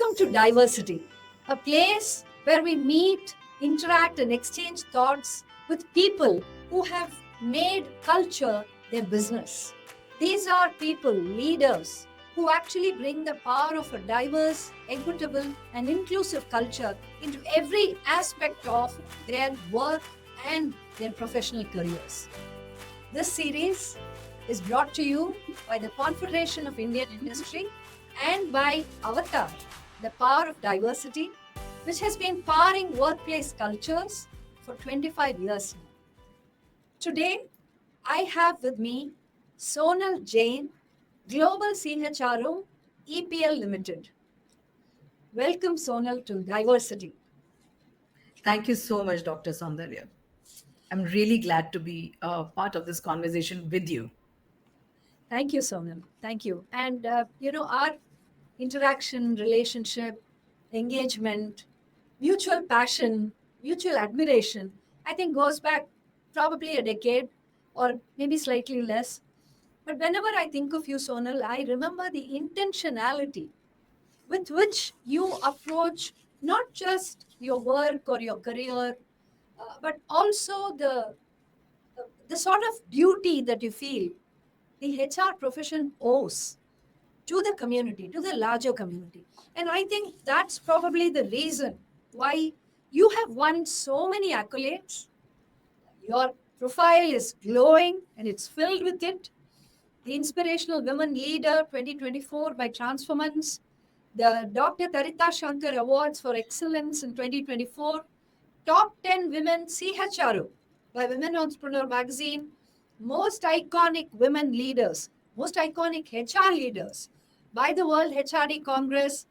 Welcome to Diversity, a place where we meet, interact, and exchange thoughts with people who have made culture their business. These are people, leaders, who actually bring the power of a diverse, equitable, and inclusive culture into every aspect of their work and their professional careers. This series is brought to you by the Confederation of Indian Industry and by Avatar, the power of diversity, which has been powering workplace cultures for 25 years now. Today, I have with me Sonal Jain, Global CHRO, EPL Limited. Welcome, Sonal, to Diversity. Thank you so much, Dr. Soundarya. I'm really glad to be a part of this conversation with you. Thank you, Sonal. Thank you. And, our interaction, relationship, engagement, mutual passion, mutual admiration, I think goes back probably a decade or maybe slightly less. But whenever I think of you, Sonal, I remember the intentionality with which you approach not just your work or your career, but also the sort of duty that you feel the HR profession owes to the community, to the larger community. And I think that's probably the reason why you have won so many accolades. Your profile is glowing and it's filled with it. The Inspirational Women Leader 2024 by Transformance, the Dr. Tarita Shankar Awards for Excellence in 2024, Top 10 Women CHRO by Women Entrepreneur Magazine, Most Iconic Women Leaders, Most Iconic HR Leaders by the World HRD Congress,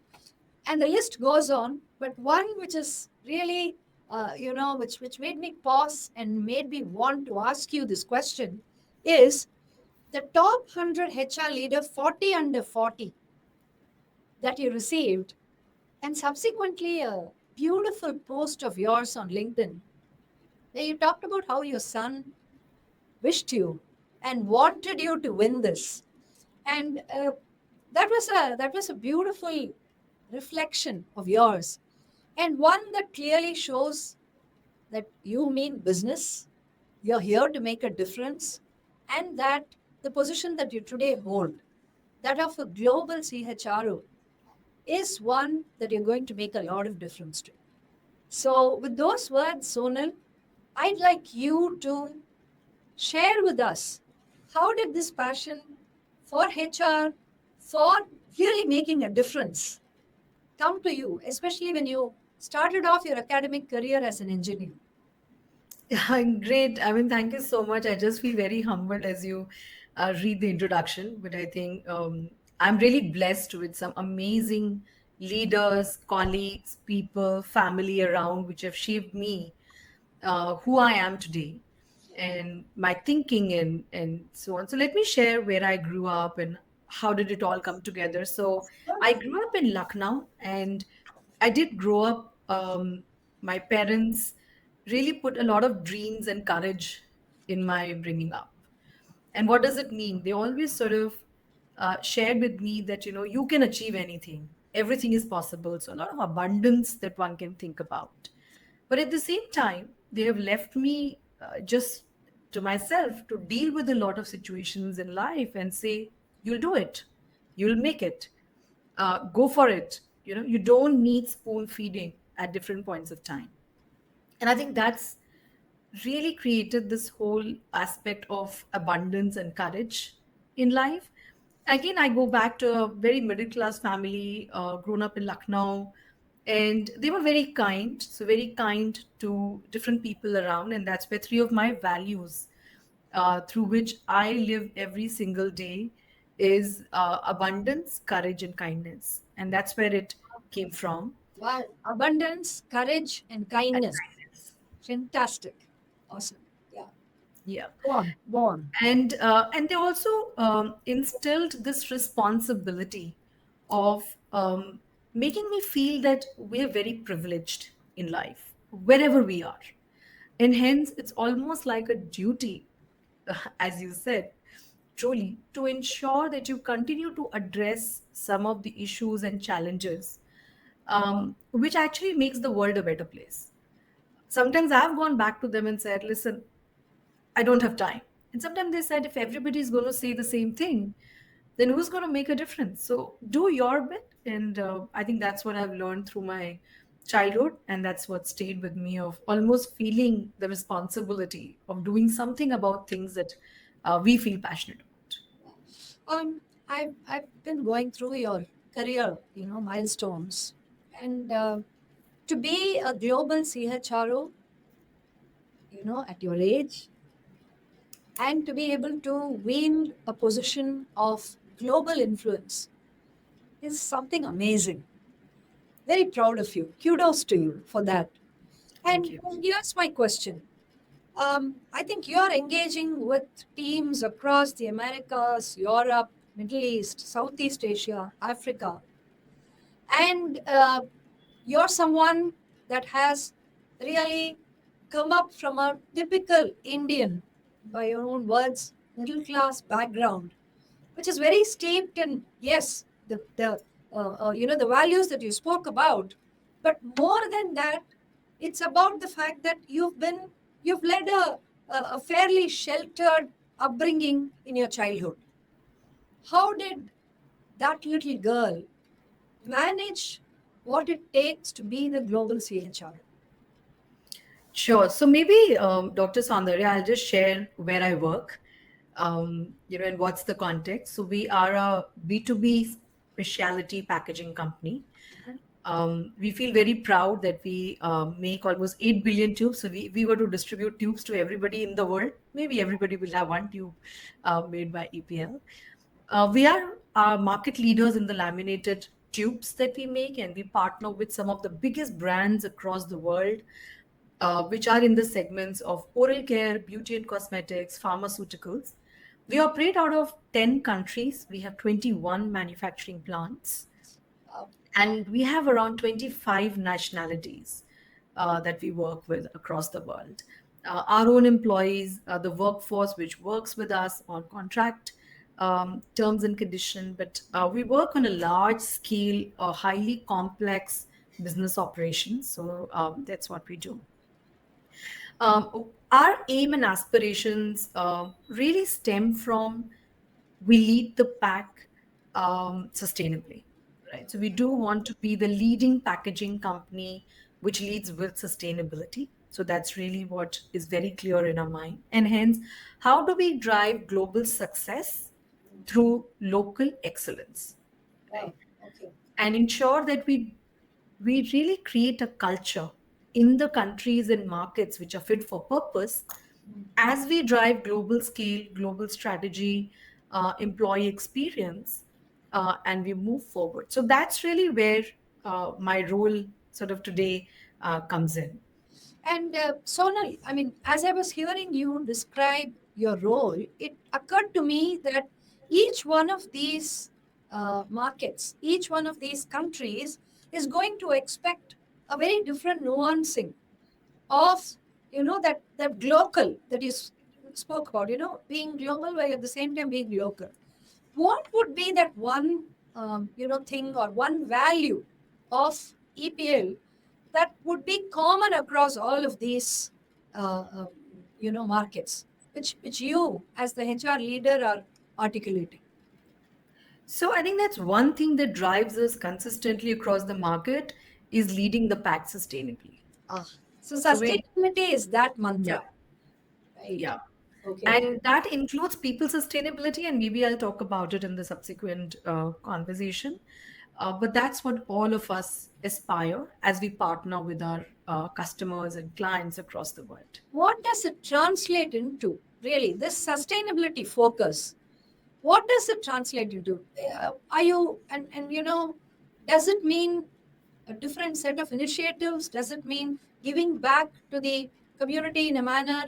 and the list goes on. But one which is really, which made me pause and made me want to ask you this question is the top 100 HR leader 40 under 40 that you received, and subsequently a beautiful post of yours on LinkedIn where you talked about how your son wished you and wanted you to win this. And that was a beautiful reflection of yours, and one that clearly shows that you mean business. You're here to make a difference, and that the position that you today hold, that of a global CHRO, is one that you're going to make a lot of difference to. So, with those words, Sonal, I'd like you to share with us how did this passion for HR, for really making a difference, come to you, especially when you started off your academic career as an engineer? Great. I mean, thank you so much. I just feel very humbled as you read the introduction. But I think I'm really blessed with some amazing leaders, colleagues, people, family around which have shaped me who I am today and my thinking and so on. So let me share where I grew up and how did it all come together. So I grew up in Lucknow and I did grow up. My parents really put a lot of dreams and courage in my bringing up. And what does it mean? They always sort of shared with me that, you can achieve anything, everything is possible. So, a lot of abundance that one can think about. But at the same time, they have left me just to myself to deal with a lot of situations in life and say, you'll do it, you'll make it, go for it. You don't need spoon feeding at different points of time. And I think that's really created this whole aspect of abundance and courage in life. Again, I go back to a very middle class family, grown up in Lucknow, and they were very kind, so very kind to different people around. And that's where three of my values through which I live every single day is abundance, courage, and kindness. And that's where it came from. Wow, abundance, courage, and And kindness. kindness. Fantastic. Awesome. Yeah. Yeah. Go on. Go on. And they also instilled this responsibility of making me feel that we're very privileged in life wherever we are, and hence it's almost like a duty, as you said, truly, to ensure that you continue to address some of the issues and challenges which actually makes the world a better place. Sometimes I've gone back to them and said, listen, I don't have time. And sometimes they said, if everybody is going to say the same thing, then who's going to make a difference? So do your bit. And I think that's what I've learned through my childhood. And that's what stayed with me of almost feeling the responsibility of doing something about things that we feel passionate about. I've been going through your career, milestones, and to be a global CHRO, at your age, and to be able to wield a position of global influence is something amazing. Very proud of you. Kudos to you for that. Thank And you. here's my question. I think you're engaging with teams across the Americas, Europe, Middle East, Southeast Asia, Africa, and you're someone that has really come up from a typical Indian, by your own words, middle class background, which is very steeped in, yes, the values that you spoke about, but more than that, it's about the fact that you've led a fairly sheltered upbringing in your childhood. How did that little girl manage what it takes to be the global CHR? Sure. So maybe, Dr. Soundarya, I'll just share where I work, and what's the context. So we are a B2B specialty packaging company. We feel very proud that we make almost 8 billion tubes. So we were to distribute tubes to everybody in the world. Maybe everybody will have one tube made by EPL. We are market leaders in the laminated tubes that we make, and we partner with some of the biggest brands across the world, which are in the segments of oral care, beauty and cosmetics, pharmaceuticals. We operate out of 10 countries. We have 21 manufacturing plants, Uh, and we have around 25 nationalities that we work with across the world. Our own employees, the workforce which works with us on contract terms and condition, but we work on a large scale, highly complex business operations. So that's what we do. Our aim and aspirations really stem from we lead the pack sustainably, right? So we do want to be the leading packaging company which leads with sustainability. So that's really what is very clear in our mind. And hence, how do we drive global success through local excellence, wow. right? Okay. And ensure that we really create a culture in the countries and markets which are fit for purpose as we drive global scale, global strategy, employee experience, and we move forward. So that's really where my role sort of today comes in. And Sonal, I mean, as I was hearing you describe your role, it occurred to me that each one of these markets, each one of these countries is going to expect a very different nuancing of, that global that you spoke about, being global while at the same time being local. What would be that one, thing or one value of EPL that would be common across all of these, markets, which you as the HR leader are articulating? So I think that's one thing that drives us consistently across the market is leading the pack sustainably. Ah, so So we, sustainability is that yeah, mantra, right? yeah. Okay. And that includes people sustainability, and maybe I'll talk about it in the subsequent conversation. But that's what all of us aspire as we partner with our customers and clients across the world. What does it translate into, really, this sustainability focus? What does it translate into? Are you, and does it mean a different set of initiatives? Does it mean giving back to the community in a manner?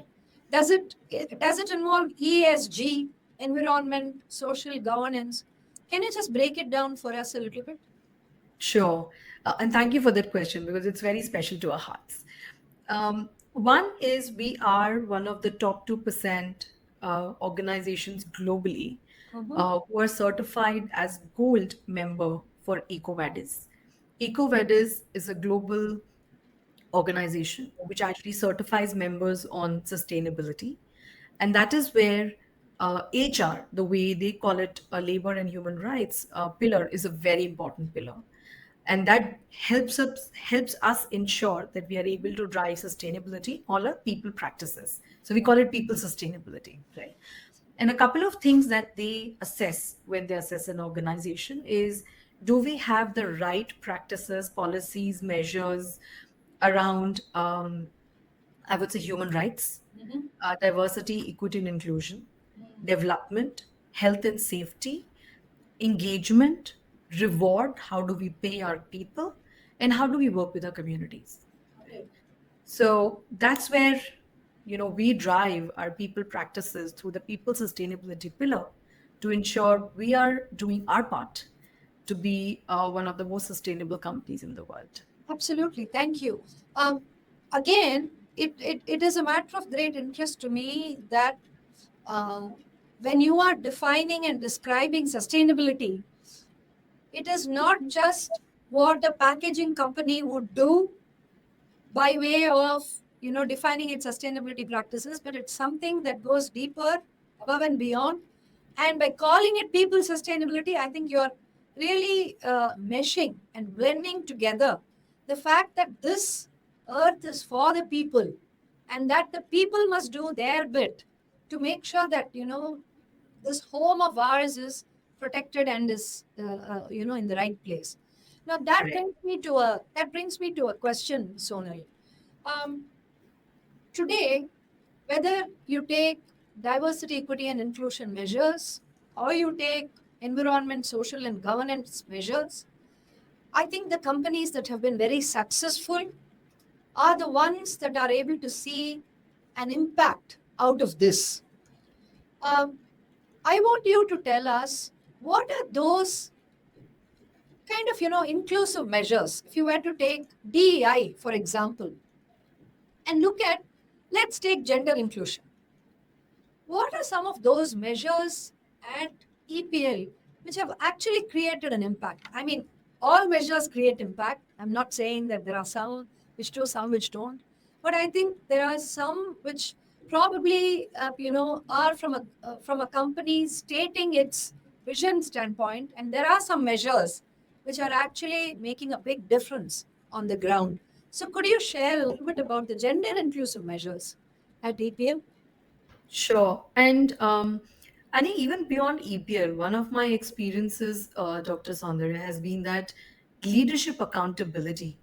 Does it involve ESG, environment, social governance? Can you just break it down for us a little bit? Sure. And thank you for that question because it's very special to our hearts. One is we are one of the top 2% organizations globally Mhm. who are certified as gold member for EcoVadis. EcoVadis is a global organization which actually certifies members on sustainability. And that is where HR, the way they call it, labor and human rights pillar, is a very important pillar. And that helps us ensure that we are able to drive sustainability, all our people practices. So we call it people sustainability, right? And a couple of things that they assess when they assess an organization is, do we have the right practices, policies, measures around, I would say, human rights, diversity, equity, and inclusion, development, health and safety, engagement, reward, how do we pay our people, and how do we work with our communities. So that's where, we drive our people practices through the people sustainability pillar to ensure we are doing our part to be one of the most sustainable companies in the world. Absolutely. Thank you. Again, it is a matter of great interest to me that uh, when you are defining and describing sustainability, it is not just what a packaging company would do by way of defining its sustainability practices, but it's something that goes deeper, above and beyond. And by calling it people sustainability, I think you're really meshing and blending together the fact that this earth is for the people, and that the people must do their bit to make sure that this home of ours is protected and is in the right place. Now that Correct. brings me to a question, Sonal. um, Today, whether you take diversity, equity, and inclusion measures, or you take environment, social, and governance measures, I think the companies that have been very successful are the ones that are able to see an impact out of this. Um, I want you to tell us what are those kind of inclusive measures. If you were to take DEI, for example, and look at, let's take gender inclusion. What are some of those measures at EPL which have actually created an impact? I mean, all measures create impact. I'm not saying that there are some which do, some which don't, but I think there are some which probably are from a company stating its vision standpoint, and there are some measures which are actually making a big difference on the ground. So, could you share a little bit about the gender inclusive measures at EPL? Sure. And I think even beyond EPL, one of my experiences, Dr. Soundarya, has been that leadership accountability,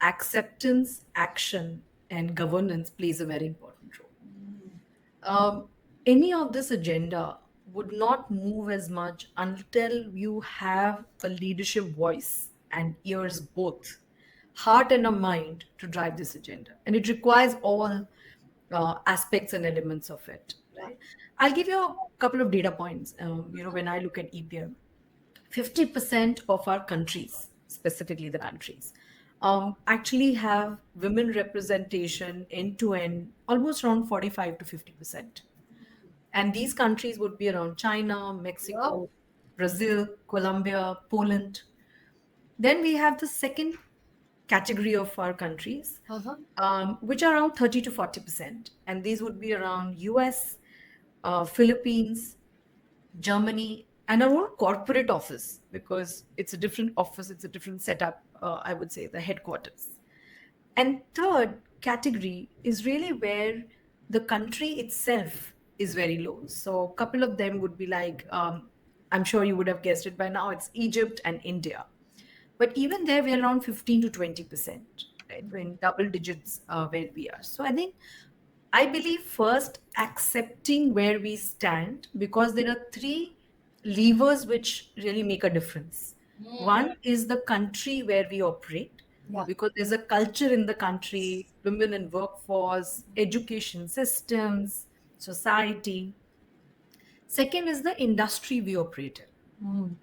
acceptance, action, and governance plays a very important role. Any of this agenda would not move as much until you have a leadership voice and ears both, heart and a mind to drive this agenda. And it requires all aspects and elements of it. Right? I'll give you a couple of data points. When I look at EPM, 50% of our countries, specifically the countries, actually have women representation end to end almost around 45 to 50%. And these countries would be around China, Wow. Mexico, Brazil, Colombia, Poland. Then we have the second category of our countries, Uh-huh. which are around 30 to 40%. And these would be around US, Philippines, Germany, and our own corporate office, because it's a different office, it's a different setup, I would say, the headquarters. And third category is really where the country itself is very low. So a couple of them would be like, I'm sure you would have guessed it by now, it's Egypt and India. But even there, we're around 15 to 20%, right? We're in double digits where we are. So I believe first accepting where we stand, because there are three levers which really make a difference. One is the country where we operate, Yeah. because there's a culture in the country, women in workforce, education systems, society. Second is the industry we operate in. Mm.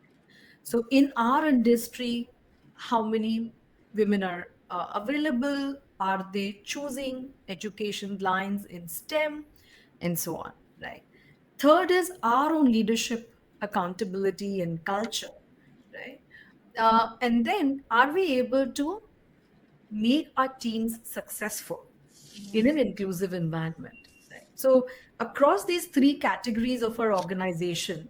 So in our industry, how many women are available? Are they choosing education lines in STEM and so on, right? Third is our own leadership accountability and culture, right? And then, are we able to make our teams successful in an inclusive environment? Right? So, across these three categories of our organization,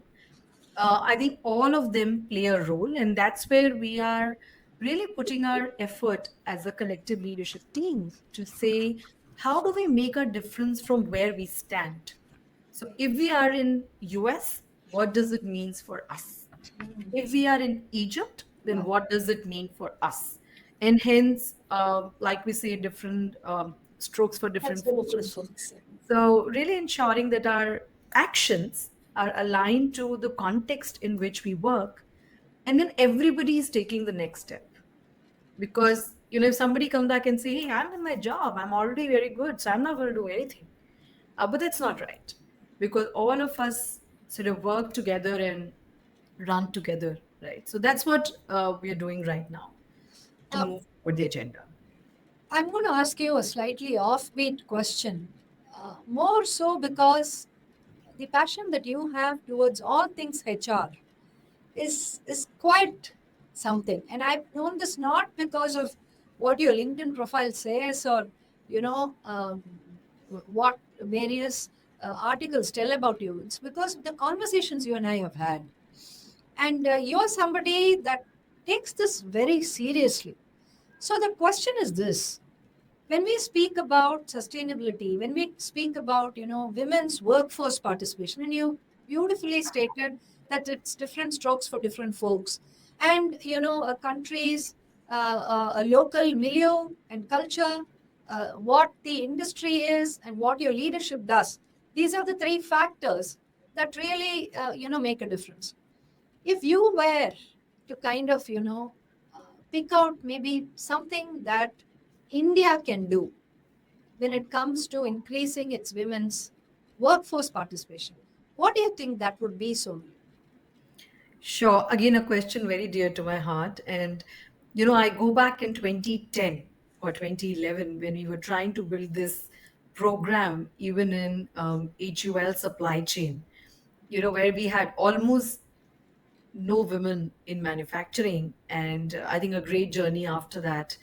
I think all of them play a role, and that's where we are really putting our effort as a collective leadership team to say, how do we make a difference from where we stand? So, if we are in US, what does it means for us? If we are in Egypt, then what does it mean for us? And hence, like we say, different strokes for That's different the folks. different folks. So, really ensuring that our actions are aligned to the context in which we work, and then everybody is taking the next step. Because if somebody comes back and say, "Hey, I'm in my job, I'm already very good, so I'm not going to do anything," but that's not right, because all of us sort of work together and run together, right? So that's what we are doing right now to Uh, move with the agenda. I'm going to ask you a slightly offbeat question, more so because the passion that you have towards all things HR is quite something. And I've known this not because of what your LinkedIn profile says or what various articles tell about you. It's because of the conversations you and I have had. And you're somebody that takes this very seriously. So the question is this: when we speak about sustainability, when we speak about women's workforce participation, and you beautifully stated that it's different strokes for different folks, and a country's a local milieu and culture, what the industry is, and what your leadership does. These are the three factors that really make a difference. If you were to kind of pick out maybe something that India can do when it comes to increasing its women's workforce participation, what do you think that would be, Somi? Sure. Again, a question very dear to my heart. And, I go back in 2010 or 2011 when we were trying to build this program, even in HUL supply chain, where we had almost no women in manufacturing. And I think a great journey after that,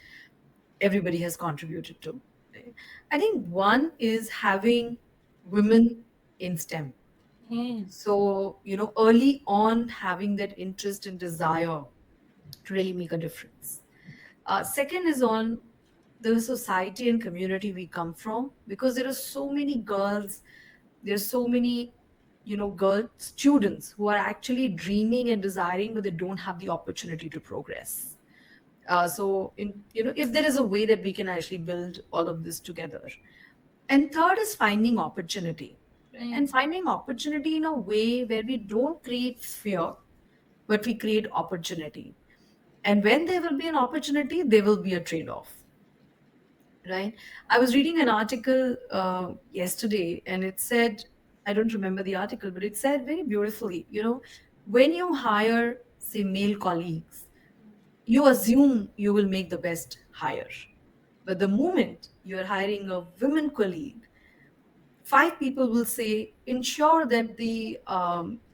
everybody has contributed to. I think one is having women in STEM. Mm. So, early on, having that interest and desire to really make a difference. Second is on the society and community we come from, because there are so many girls, there's so many, girl students who are actually dreaming and desiring, but they don't have the opportunity to progress. If there is a way that we can actually build all of this together. And third is finding opportunity, and finding opportunity in a way where we don't create fear, but we create opportunity. And when there will be an opportunity, there will be a trade off, right? I was reading an article yesterday, and it said, I don't remember the article, but it said very beautifully, when you hire, say, male colleagues, you assume you will make the best hire. But the moment you're hiring a women colleague, five people will say, ensure that the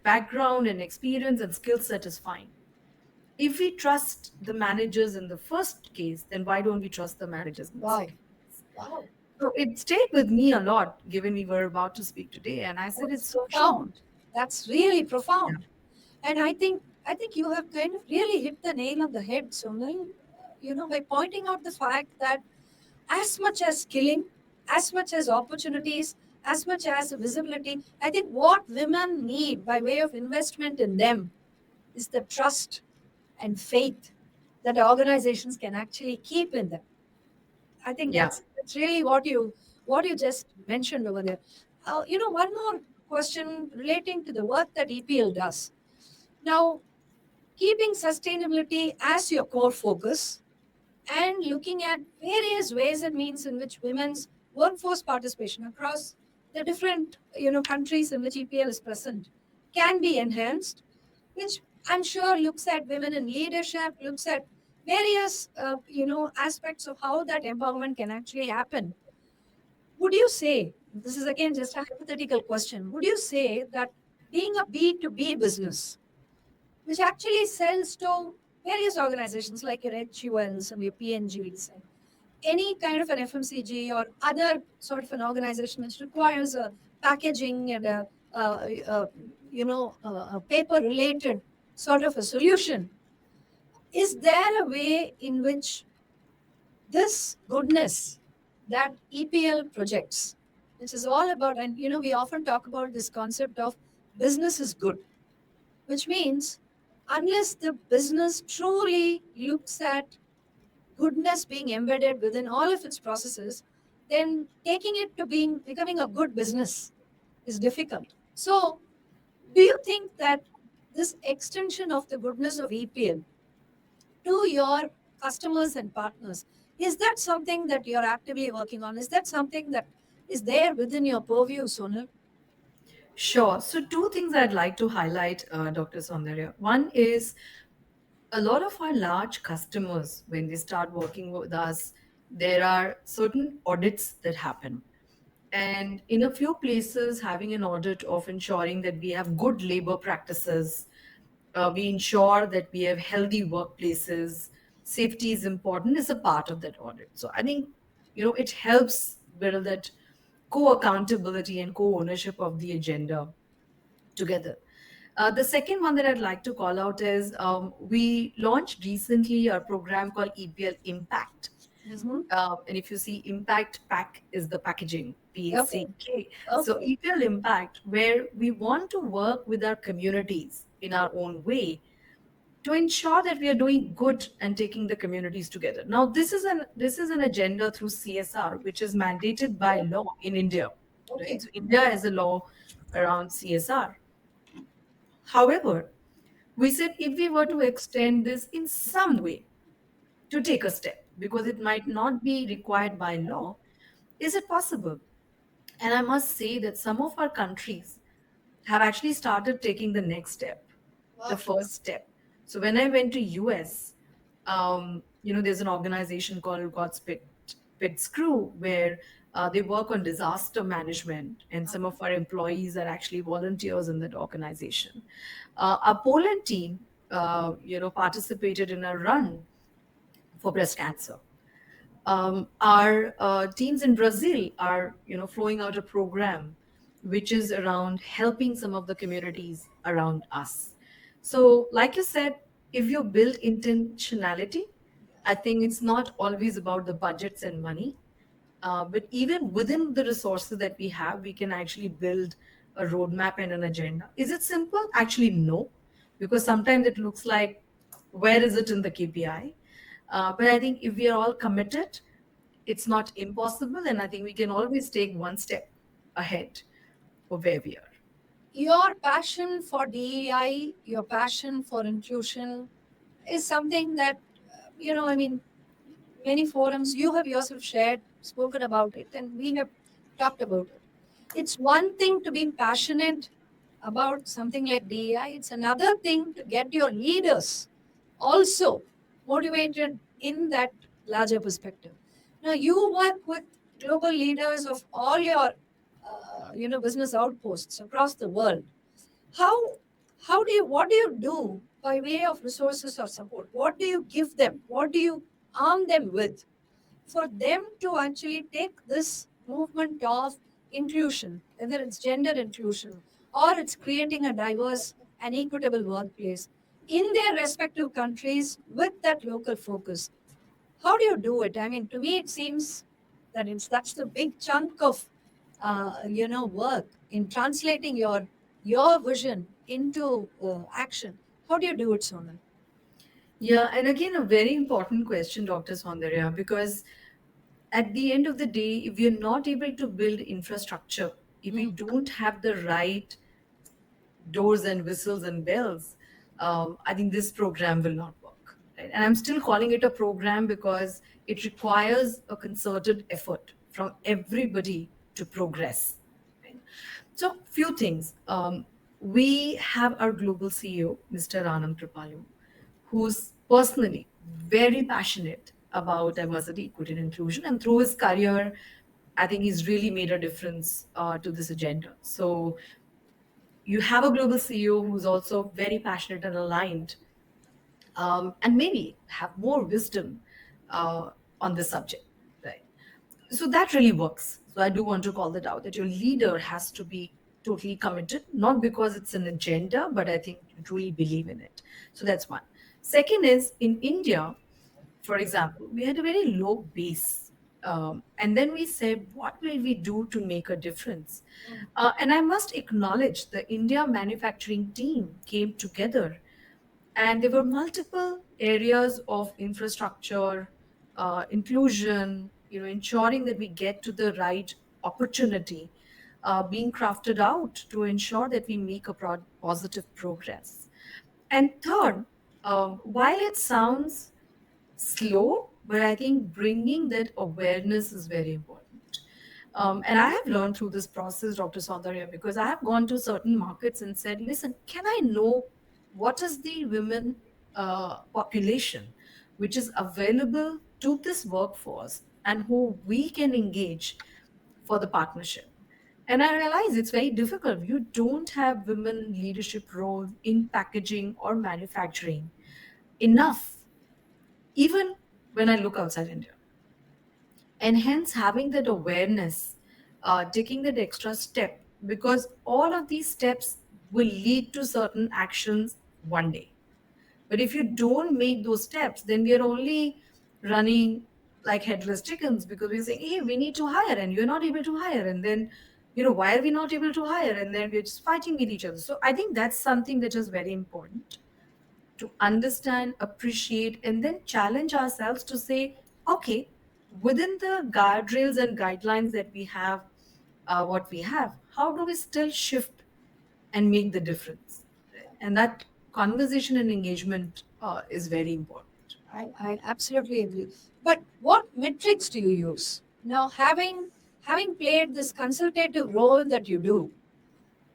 background and experience and skill set is fine. If we trust the managers in the first case, then why don't we trust the managers in the Wow. second? Wow. So it stayed with me a lot, given we were about to speak today, and I said, That's it's so true. profound. That's really Yeah. profound. And I think you have kind of really hit the nail on the head, Sonal, by pointing out the fact that as much as skilling, as much as opportunities, as much as visibility, I think what women need by way of investment in them is the trust and faith that organizations can actually keep in them. I think Yeah. that's really what you just mentioned over there. One more question relating to the work that EPL does. Now, keeping sustainability as your core focus and looking at various ways and means in which women's workforce participation across the different countries in which EPL is present can be enhanced, which I'm sure looks at women in leadership, looks at various aspects of how that empowerment can actually happen. Would you say, this is again just a hypothetical question, would you say that being a B2B business, which actually sells to various organizations like your HULs and your PNGs, and any kind of an FMCG or other sort of an organization which requires a packaging and a a paper related sort of a solution, is there a way in which this goodness that EPL projects, which is all about, and we often talk about this concept of business is good, which means unless the business truly looks at goodness being embedded within all of its processes, then taking it to being becoming a good business is difficult. So, do you think that this extension of the goodness of EPL to your customers and partners, is that something that you're actively working on? Is that something that is there within your purview, Sonal? Sure. So, two things I'd like to highlight, Dr. Soundarya. One is a lot of our large customers, when they start working with us, there are certain audits that happen. And in a few places, having an audit of ensuring that we have good labor practices, we ensure that we have healthy workplaces, safety is important, is a part of that audit. So I think, it helps build that co-accountability and co-ownership of the agenda together. The second one that I'd like to call out is we launched recently a program called EPL Impact. Mhm. And if you see Impact Pack is the packaging, Okay. PACK. So Okay. EPL Impact, where we want to work with our communities in our own way to ensure that we are doing good and taking the communities together. Now, this is an agenda through CSR, which is mandated by law in India. Right? Okay. So India has a law around CSR. However, we said if we were to extend this in some way to take a step, because it might not be required by law, is it possible? And I must say that some of our countries have actually started taking the next step, the Wow. first step. So when I went to US, there's an organization called God's Pits Crew where they work on disaster management, and some of our employees are actually volunteers in that organization. Our Poland team, participated in a run for breast cancer. Our teams in Brazil are, flowing out a program which is around helping some of the communities around us. So, like you said, if you build intentionality, I think it's not always about the budgets and money, but even within the resources that we have, we can actually build a roadmap and an agenda. Is it simple? Actually, no, because sometimes it looks like where is it in the KPI? But I think if we are all committed, it's not impossible. And I think we can always take one step ahead of where we are. Your passion for DEI, your passion for inclusion is something that, I mean, many forums you have yourself shared, spoken about it, and we have talked about it. It's one thing to be passionate about something like DEI, it's another thing to get your leaders also motivated in that larger perspective. Now, you work with global leaders of all your, business outposts across the world. How what do you do by way of resources or support? What do you give them? What do you arm them with for them to actually take this movement of inclusion, whether it's gender inclusion or it's creating a diverse and equitable workplace in their respective countries with that local focus? How do you do it? I mean, to me, it seems that that's the big chunk of work in translating your vision into action. How do you do it, Sonal? Yeah, and again, a very important question, Dr. Soundarya, because at the end of the day, if we're not able to build infrastructure, if we Mm. don't have the right doors and whistles and bells, I think this program will not work. Right? And I'm still calling it a program because it requires a concerted effort from everybody to progress. Right? So, few things. We have our global CEO, Mr. Anand Kripalu, who's personally very passionate about diversity, equity, and inclusion. And through his career, I think he's really made a difference to this agenda. So, you have a global CEO who's also very passionate and aligned and maybe have more wisdom uh, on this subject, right? So that really works. So I do want to call that out, that your leader has to be totally committed, not because it's an agenda, but I think you truly believe in it. So that's one. Second is, in India, for example, we had a very low base. And then we said, what will we do to make a difference? And I must acknowledge the India manufacturing team came together, and there were multiple areas of infrastructure, inclusion, ensuring that we get to the right opportunity being crafted out to ensure that we make a positive progress. And third, while it sounds slow, but I think bringing that awareness is very important. And I have learned through this process, Dr. Saundarya, because I have gone to certain markets and said, listen, can I know what is the women population which is available to this workforce and who we can engage for the partnership? And I realize it's very difficult. You don't have women leadership roles in packaging or manufacturing enough, even when I look outside India. And hence, having that awareness, taking that extra step, because all of these steps will lead to certain actions one day. But if you don't make those steps, then we are only running like headless chickens, because we're saying, hey, we need to hire, and you're not able to hire. And then, why are we not able to hire? And then we're just fighting with each other. So I think that's something that is very important, to understand, appreciate, and then challenge ourselves to say, okay, within the guardrails and guidelines that we have, what we have, how do we still shift and make the difference? And that conversation and engagement is very important. I absolutely agree. But what metrics do you use? Now, having played this consultative role that you do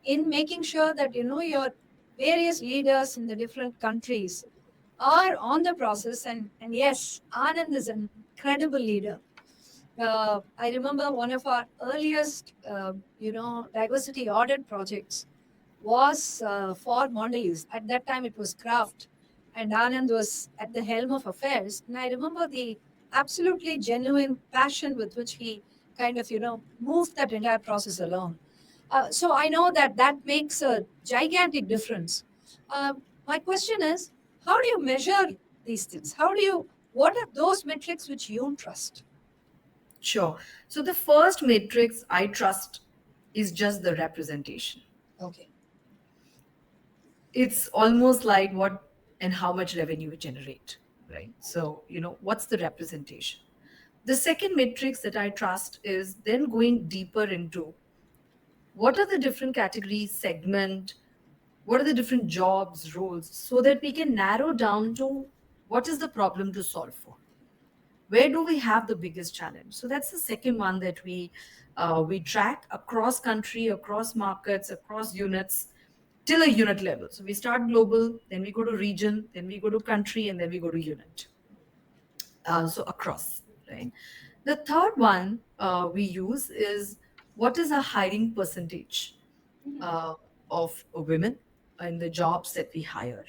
in making sure that your various leaders in the different countries are on the process, and yes, Anand is an incredible leader. I remember one of our earliest, diversity audit projects was for Mondelez. At that time, it was Kraft, and Anand was at the helm of affairs. And I remember the absolutely genuine passion with which he kind of, moved that entire process along. So I know that that makes a gigantic difference. My question is, how do you measure these things? What are those metrics which you trust? Sure. So the first matrix I trust is just the representation. Okay. It's almost like what and how much revenue we generate, right? So, what's the representation? The second matrix that I trust is then going deeper into what are the different categories, segment, what are the different jobs, roles, so that we can narrow down to what is the problem to solve for. Where do we have the biggest challenge? So that's the second one that we track across country, across markets, across units, till a unit level. So we start global, then we go to region, then we go to country, and then we go to unit. So across, right? The third one we use is what is a hiring percentage uh, of women in the jobs that we hire.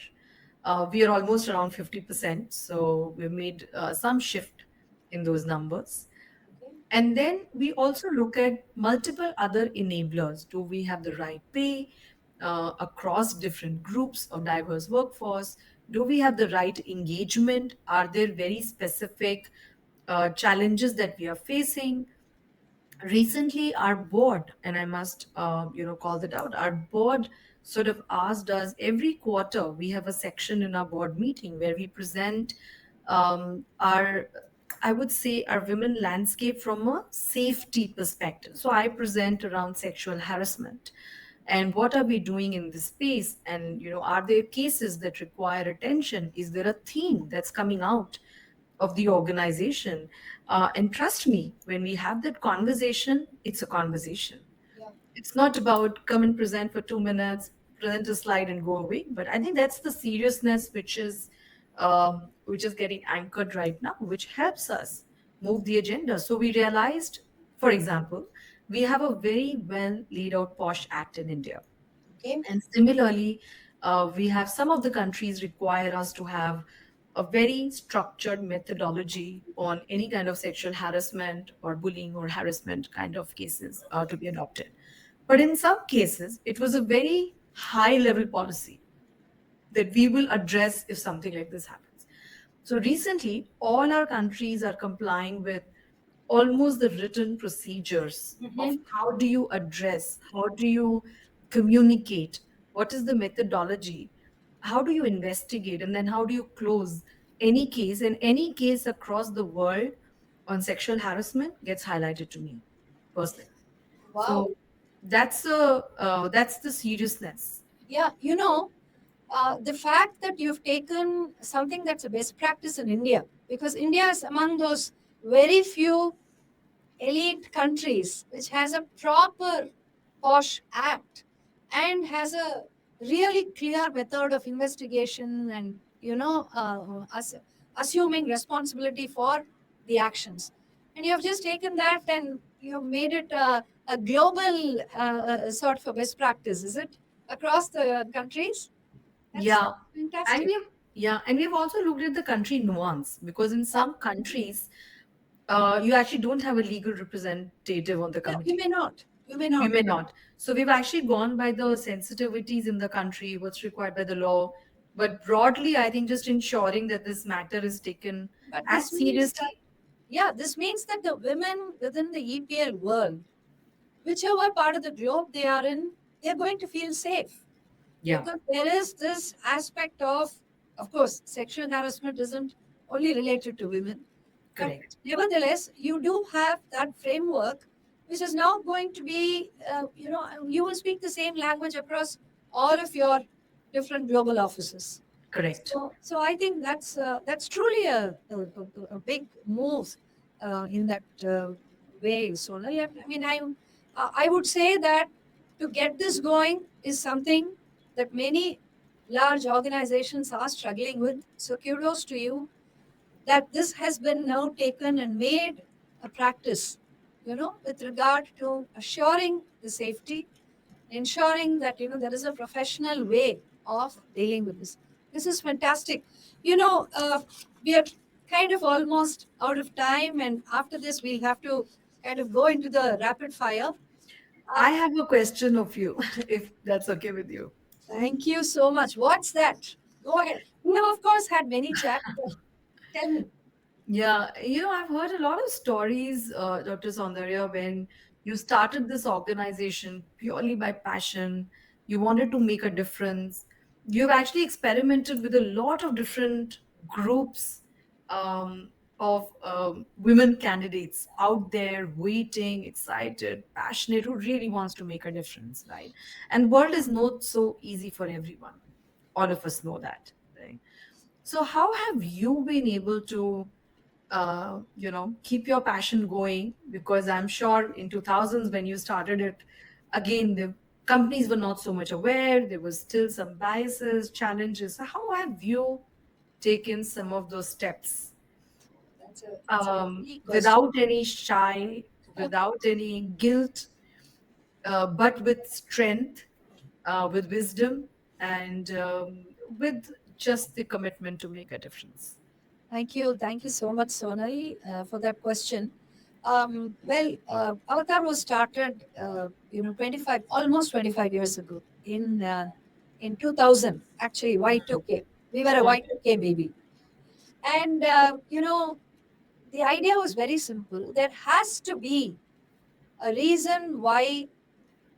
We are almost around 50%, so we made some shift in those numbers. And then we also look at multiple other enablers. Do we have the right pay across different groups of diverse workforce? Do we have the right engagement? Are there very specific challenges that we are facing? Recently, our board, and I must call that out, our board sort of asked us, every quarter we have a section in our board meeting where we present our, I would say, our women landscape from a safety perspective. So I present around sexual harassment and what are we doing in this space, and are there cases that require attention? Is there a theme that's coming out of the organization? And trust me, when we have that conversation, it's a conversation. Yeah. It's not about come and present for 2 minutes, present a slide and go away. But I think that's the seriousness which is getting anchored right now, which helps us move the agenda. So we realized, for example, we have a very well laid out POSH Act in India. Okay. And similarly, We have some of the countries require us to have a very structured methodology on any kind of sexual harassment or bullying or harassment kind of cases to be adopted. But in some cases, it was a very high level policy that we will address if something like this happens. So recently, all our countries are complying with almost the written procedures of how do you address, how do you communicate, what is the methodology, how do you investigate, and then how do you close any case. And any case across the world on sexual harassment gets highlighted to me personally. Wow. So that's the seriousness. Yeah, the fact that you've taken something that's a best practice in India, because India is among those very few elite countries which has a proper posh act and has a really clear method of investigation and assuming responsibility for the actions, and you have just taken that and you've made it a global sort of a best practice, is it, across the countries? That's Yeah, and fantastic. we've also looked at the country nuance, because in some countries you actually don't have a legal representative on the Yeah, you committee. may not. You may You not. may not. So we've actually gone by the sensitivities in the country, what's required by the law. But broadly, I think just ensuring that this matter is taken But as this means that, seriously. yeah, this means that the women within the EPL world, whichever part of the globe they are in, they're going to feel safe. Yeah, Because there is this aspect of course, sexual harassment isn't only related to women. But correct. nevertheless, you do have that framework, which is now going to be, you will speak the same language across all of your different global offices. Correct. So I think that's truly a big move in that way. So I mean, I would say that to get this going is something that many large organizations are struggling with. So kudos to you that this has been now taken and made a practice, with regard to assuring the safety, ensuring that there is a professional way of dealing with this. This is fantastic. We are kind of almost out of time, and after this, we'll have to kind of go into the rapid fire. I Uh, have a question of you, if that's okay with you. Thank you so much. What's that? Go ahead. We have, of course, had many chats. But tell me. Yeah, I've heard a lot of stories, Dr. Soundarya, when you started this organization purely by passion, you wanted to make a difference. You've actually experimented with a lot of different groups of women candidates out there, waiting, excited, passionate, who really wants to make a difference, right? And world is not so easy for everyone. All of us know that, right? So, how have you been able to keep your passion going? Because I'm sure in 2000s when you started it, again, the companies were not so much aware. There was still some biases, challenges. So how have you taken some of those steps That's a lovely question. without any shy, without any guilt, but with strength, with wisdom, and with just the commitment to make a difference? Thank you. Thank you so much, Sonali, for that question. Avatar was started, almost 25 years ago in 2000, actually, Y2K. We were a Y2K baby. And, the idea was very simple. There has to be a reason why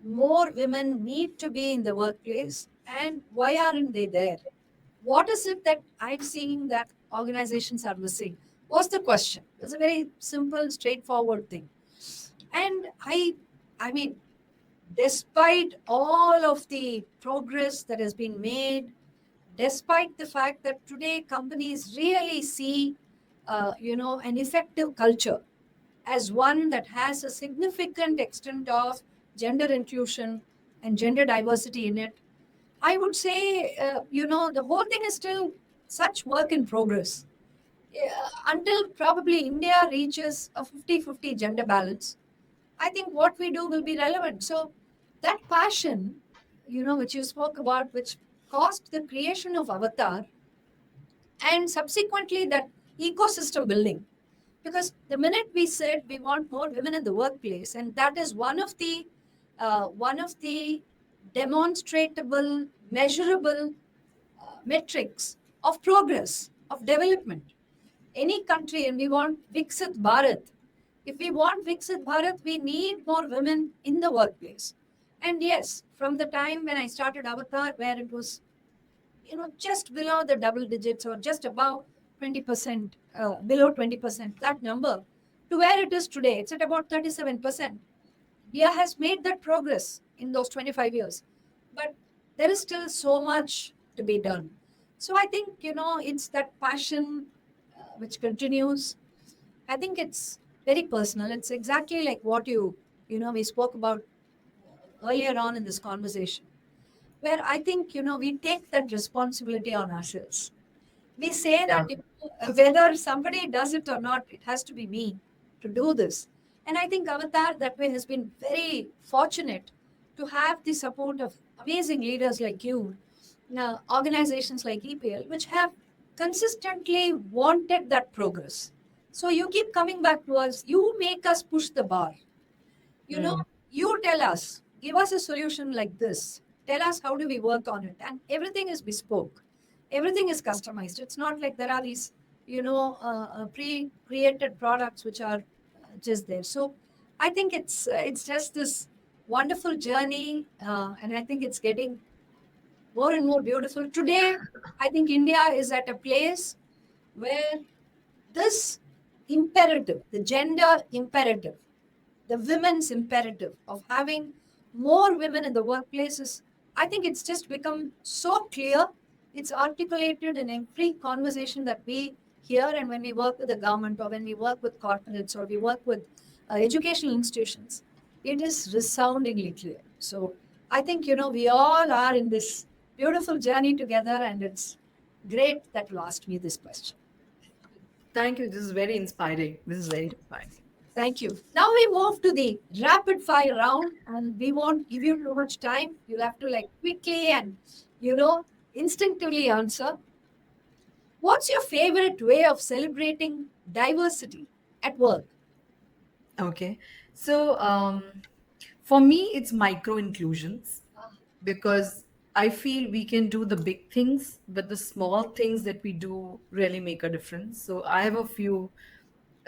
more women need to be in the workplace, and why aren't they there? What is it that I'm seeing that organizations are missing? Was the question. It's a very simple, straightforward thing. And I mean, despite all of the progress that has been made, despite the fact that today companies really see, an effective culture as one that has a significant extent of gender inclusion and gender diversity in it, I would say, the whole thing is still such work in progress. Until probably India reaches a 50-50 gender balance, I think what we do will be relevant. So that passion, which you spoke about, which caused the creation of Avatar and subsequently that ecosystem building. Because the minute we said we want more women in the workplace, and that is one of the demonstrable, measurable metrics of progress, of development. Any country, and we want Viksit Bharat. If we want Viksit Bharat, we need more women in the workplace. And yes, from the time when I started Avatar, where it was just below the double digits or just above 20%, below 20%, that number, to where it is today, it's at about 37%. India has made that progress in those 25 years, but there is still so much to be done. So I think, it's that passion which continues. I think it's very personal. It's exactly like what we spoke about earlier on in this conversation, where I think, we take that responsibility on ourselves. We say Yeah. that whether somebody does it or not, it has to be me to do this. And I think Avatar that way has been very fortunate to have the support of amazing leaders like you, organizations like EPL, which have consistently wanted that progress. So you keep coming back to us, you make us push the bar. You know, Mm. you tell us, give us a solution like this. Tell us how do we work on it. And everything is bespoke. Everything is customized. It's not like there are these, pre-created products which are just there. So I think it's just this wonderful journey, and I think it's getting more and more beautiful. Today, I think India is at a place where this imperative, the gender imperative, the women's imperative of having more women in the workplaces, I think it's just become so clear. It's articulated in every conversation that we hear, and when we work with the government or when we work with corporates or we work with educational institutions, it is resoundingly clear. So I think, we all are in this beautiful journey together, and it's great that you asked me this question. Thank you. This is very inspiring. This is very inspiring. Thank you. Now we move to the rapid fire round, and we won't give you too much time. You'll have to like quickly and instinctively answer. What's your favorite way of celebrating diversity at work? Okay. So for me, it's micro inclusions because I feel we can do the big things, but the small things that we do really make a difference. So I have a few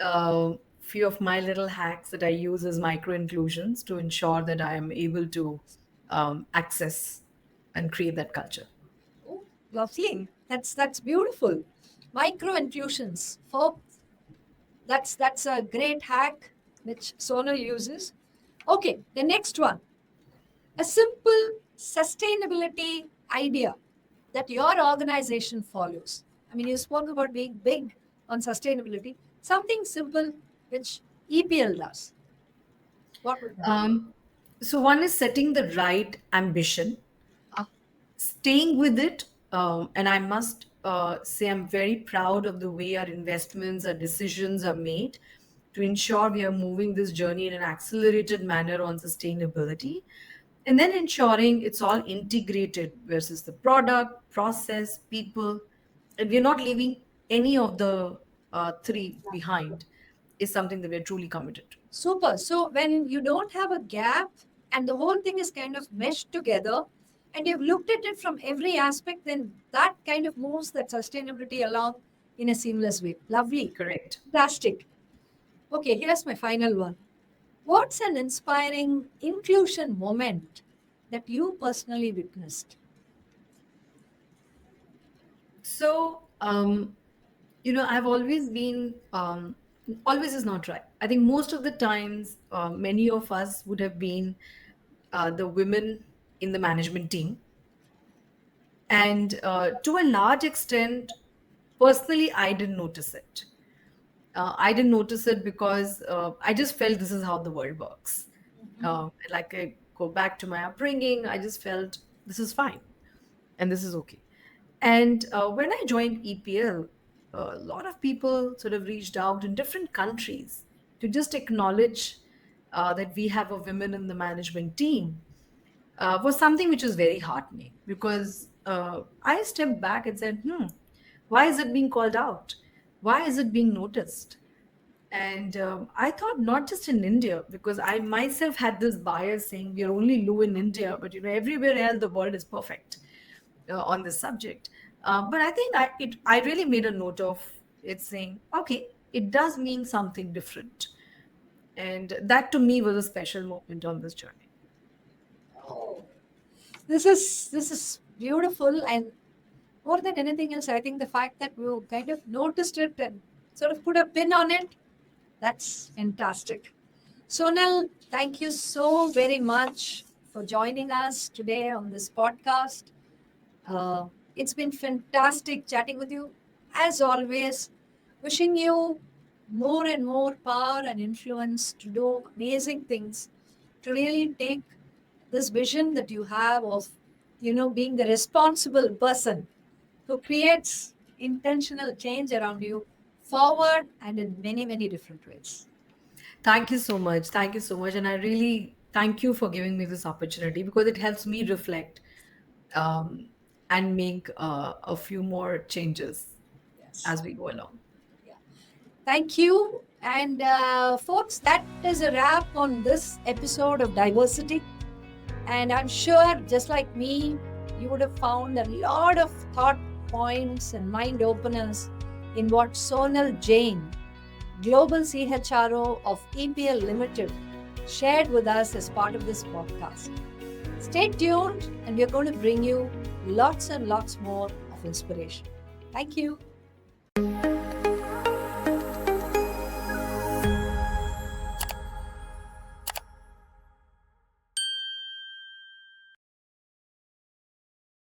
of my little hacks that I use as micro inclusions to ensure that I am able to access and create that culture. Oh, lovely. That's beautiful. Micro inclusions. That's a great hack which Sonal uses. Okay, the next one. A simple sustainability idea that your organization follows. I mean, you spoke about being big on sustainability. Something simple which EPL does. What would that be? So one is setting the right ambition, Ah, staying with it. And I must say, I'm very proud of the way our investments, our decisions are made to ensure we are moving this journey in an accelerated manner on sustainability. And then ensuring it's all integrated versus the product, process, people, and we're not leaving any of the three behind is something that we're truly committed to. super. So when you don't have a gap and the whole thing is kind of meshed together and you've looked at it from every aspect, then that kind of moves that sustainability along in a seamless way. Lovely. Correct. Fantastic. Okay, here's my final one. What's an inspiring inclusion moment that you personally witnessed? So, I've always been, always is not right. I think most of the times, many of us would have been the women in the management team. And to a large extent, personally, I didn't notice it. I didn't notice it because I just felt this is how the world works. Like I go back to my upbringing, I just felt this is fine and this is okay. And when I joined EPL, a lot of people sort of reached out in different countries to just acknowledge that we have a women in the management team was something which was very heartening because I stepped back and said, why is it being called out? Why is it being noticed? And I thought not just in India, because I myself had this bias saying we are only low in India, but everywhere else the world is perfect on this subject. But I think I really made a note of it, saying, okay, it does mean something different, and that to me was a special moment on this journey. Oh, this is beautiful, and more than anything else, I think the fact that we kind of noticed it and sort of put a pin on it, that's fantastic. Sonal, thank you so very much for joining us today on this podcast. Uh, it's been fantastic chatting with you. As always, wishing you more and more power and influence to do amazing things, to really take this vision that you have of, being the responsible person who creates intentional change around you forward and in many, many different ways. Thank you so much. Thank you so much. And I really thank you for giving me this opportunity, because it helps me reflect um, and make a few more changes Yes. as we go along. Yeah. Thank you. And folks, that is a wrap on this episode of Diversity. And I'm sure, just like me, you would have found a lot of thought points and mind openers in what Sonal Jain, Global CHRO of EPL Limited, shared with us as part of this podcast. Stay tuned, and we're going to bring you lots and lots more of inspiration. Thank you.